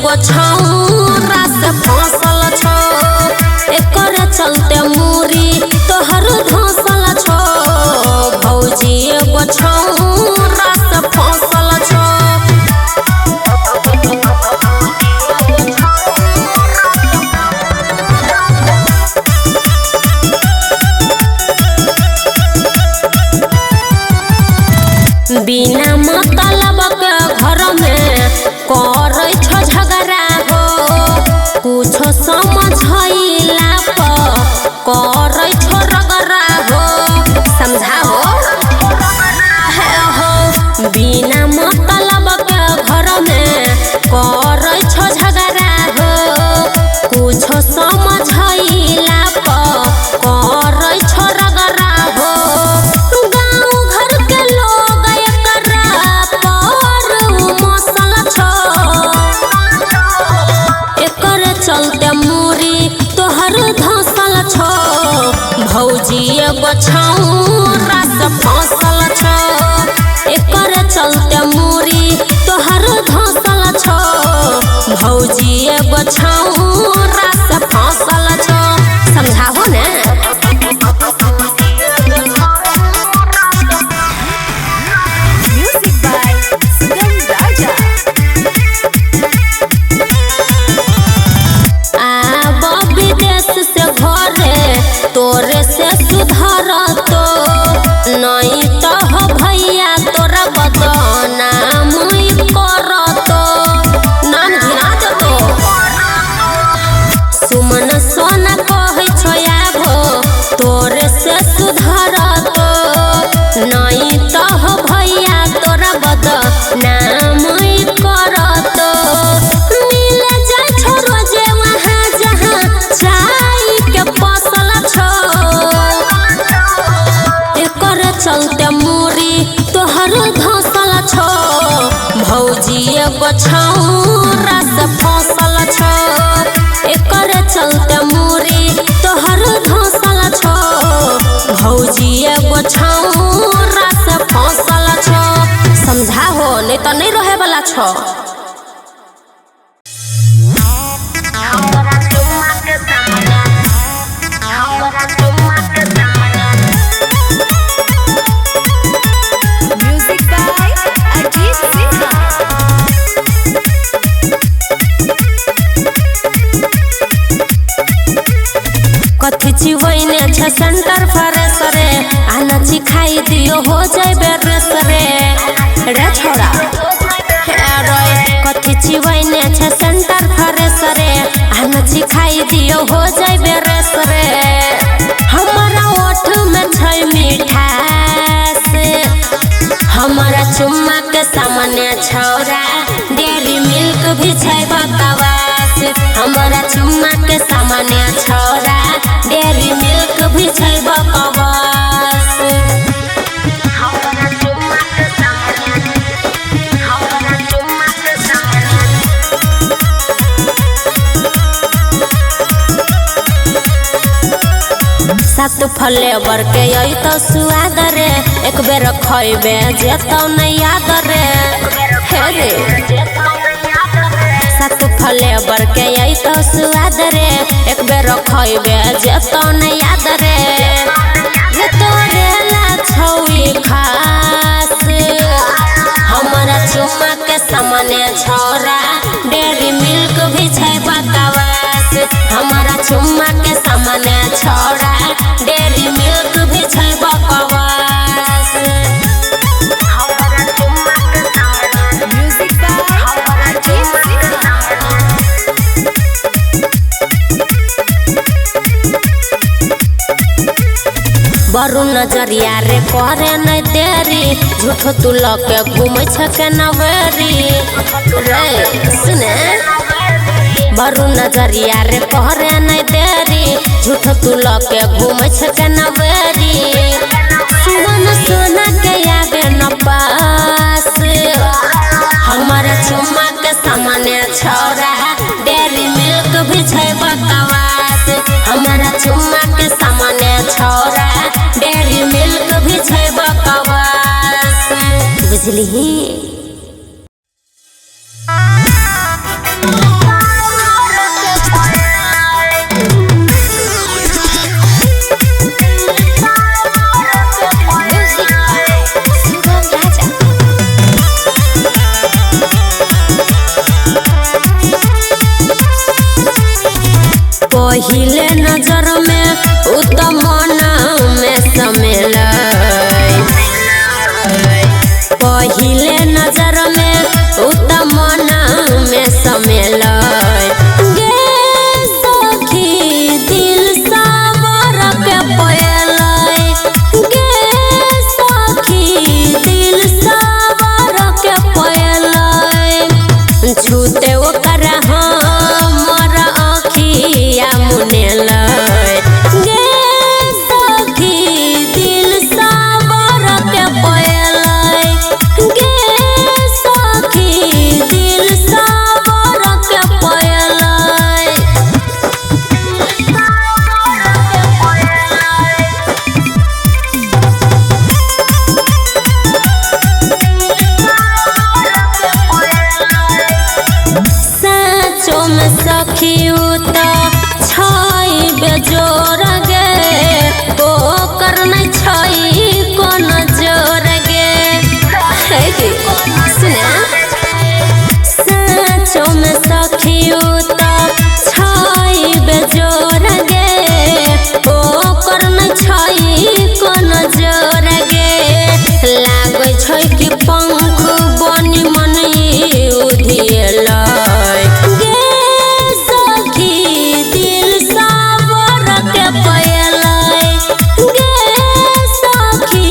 एगो छौरा से फसल छो एकर चलते मूरी तोहर धसल छो भौजी एगो छौरा से फसल छो। बिना मतलब के घर में करे छो झगड़ा हो कुछो समझैला पर करे छो रगड़ा हो समझाओ हो। बिना मतलब के घर में करे छो झगड़ा हो कुछो समझैला पर करे छो रगड़ा हो। चलते मूरी तोहर धसल छो भौजी एगो छौरा से फसल छो एकर चलते मूरी तोहर धसल छो भौजी एगो छौरा से फसल छो समझाओ ने। तोरे से सुधर तो नहीं तो हो भैया तोरा बदनाम कर तो नाम गिरा दो। सुमन सोना कहे छो आगो तोरे से सुधर तो नहीं तो हो भैया तोरा बदनाम कर तो। मिले जाए छो रोजे वहाँ जहाँ चाय के फसल चलते मूरी तोहर धसल छो भौजी एगो छौरा से फसल छो एकर चलते मूरी तोहर धसल छो भौजी एगो छौरा से फसल छो समझाओ नहीं तो नहीं रहे वाला छो। कथी चिवैने छे सेंटर फ्रेश रे आना खाई दियो हो जाए रेस रे रे छोड़ा कथी चिवैने छे सेंटर फ्रेश रे आना खाई दियो हो जाए रेस रे। हमारा ओठ में छै मिठास हमारा चुम्मा के सामने छौरा डेयरी मिल्क भी छै बकवास हमारा चुम्मा के सामने छौरा डेयरी मिल्क भी छै बकवास। सात फ्लेवर के यही तो स्वाद रे एक बेर खइबे जेतो नहीं याद रे हे रे। सात फ्लेवर के यही तो स्वाद रे एक बेर खइबे जेतो नहीं याद रे। ये तोरे ला छौई खास हमारा चुम्मा के सामने छौरा डेयरी मिल्क भी छै बकवास हमारा चुम्मा के सामने छौरा डेयरी मिल्क भी छै बकवास। बरू नजरिया रे करे नहीं देरी झूठो तू लके घूमे छके नवेरी रे सुने। बरू नजरिया रे करे नहीं देरी झूठो तू लके घूमे छके नवेरी। सुमन सोना के आगे न पास हमारा चुम्मा के सामने छौरा डेयरी मिल्क भी छै बकवास हमारा चुम्मा के सामने छौरा डेयरी मिल्क भी छै बुझली। पहिले नजर में उ त मन में समेला पहिले नजर में उ त मन में समेला गे सखी दिल सावर के पयलै गे सखी दिल सावर के पयलै छूते ओकर हमर अखिया मुनेलै गे सखी दिल सावर के पयलै गे सखी दिल सावर के पयलै साँचो में सखी त छई बेजोर गे ओकर नहीं छई कोन जोर गे हे गे सुना साँचो में सखी त छई बेजोर गे ओकर नहीं छई कोन जोर गे लागै छै कि पंख बनी मनई उधिएलै गे सखी दिल सावर के पयलै गे सखी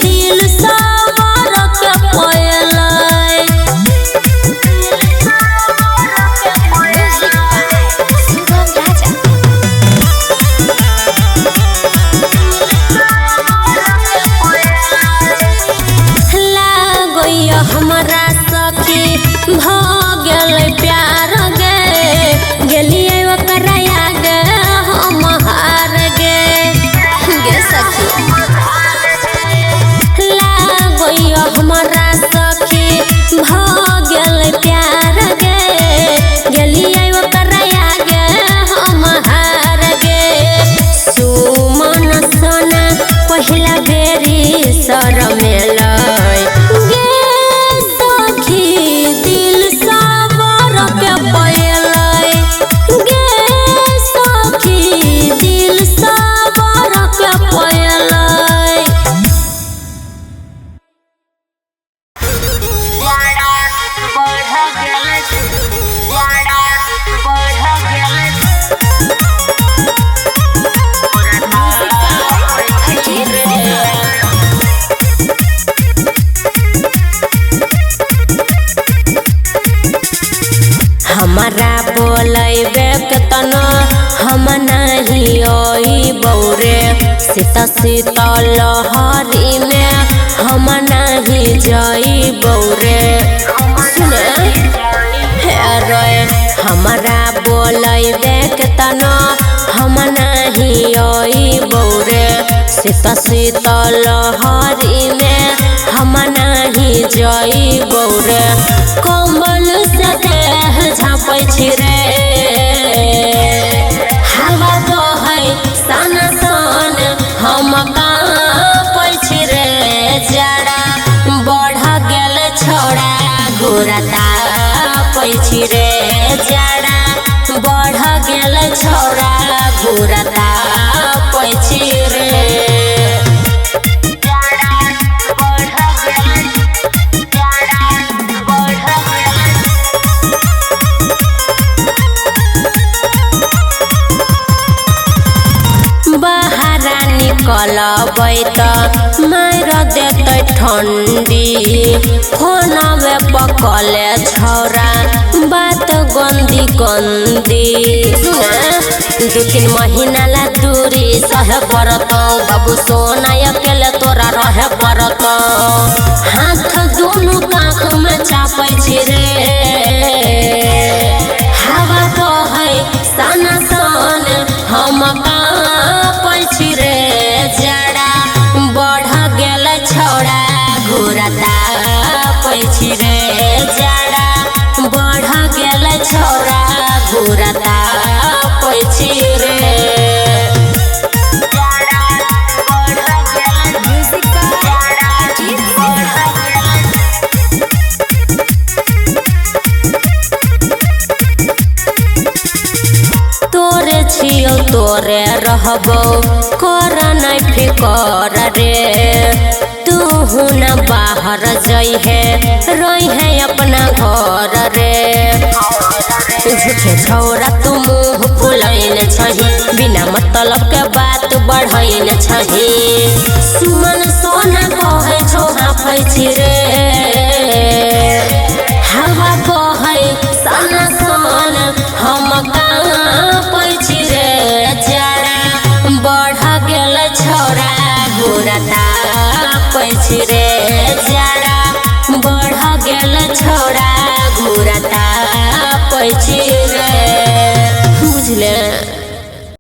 दिल सावर के पयलै लागैया हमरा सखी भ गेलै प्यार गे गेलियै ओकर आगे हम हार गे गे सखी लागैया हमरा सखी भ गेलै प्यार गे गेलियै ओकर आगे हम हार गे सुमन सोना पहिला बेरी शरमेलै गे सखी दिल सावर के पयलै गे सखी दिल सावर के पयलै हमारा बोलैबे केतनो हम नहीं अइबौ रे सीता सीता लहरी में हम नहीं जइबौ रे सुने हे रे हमारा बोलैबे केतनो हम नहीं अइबौ रे सीता सीता लहरी में हम नहीं जइबौ रे कम्बल से देह झाँपै छी रे हवा बहै सन सन हम काँपै छी रे जड़ा बढ़ गेल छोड़ा घोड़ा तापै छी रे जड़ा बढ़ गेल छोड़ा घोड़ा तापै छी रे बाहरा निकलबै त मार देतै ठंडी फोनवे पकले छौरा बात गंदी गंदी दू तीन महीना ला दूरी सहे पड़त बाबू सोना अकेले तोरा रहे पड़त हाथ दोनों काख में चापै छी रे हवा बहै सन सन हम काँपै छी रे जड़ा बढ़ गेल छोड़ा घोड़ा तापै छी रे जड़ा बढ़ गेल छोड़ा घोड़ा तापै छी रे छियो तोरे रहबो कर नहीं फिकर रे तू न बाहर जई है रही है अपना घर रे झूठे छौरा तू मुँह फुलैन छही बिना मतलब के बात बढ़ैन छही सुमन सोना कहे छौ हाफै रे हवा बहै सना सन हम काँपै रे जरा बढ़ गेल छौरा गोरा तापै रे जरा बढ़ गेल छौरा गोरा तापै रे।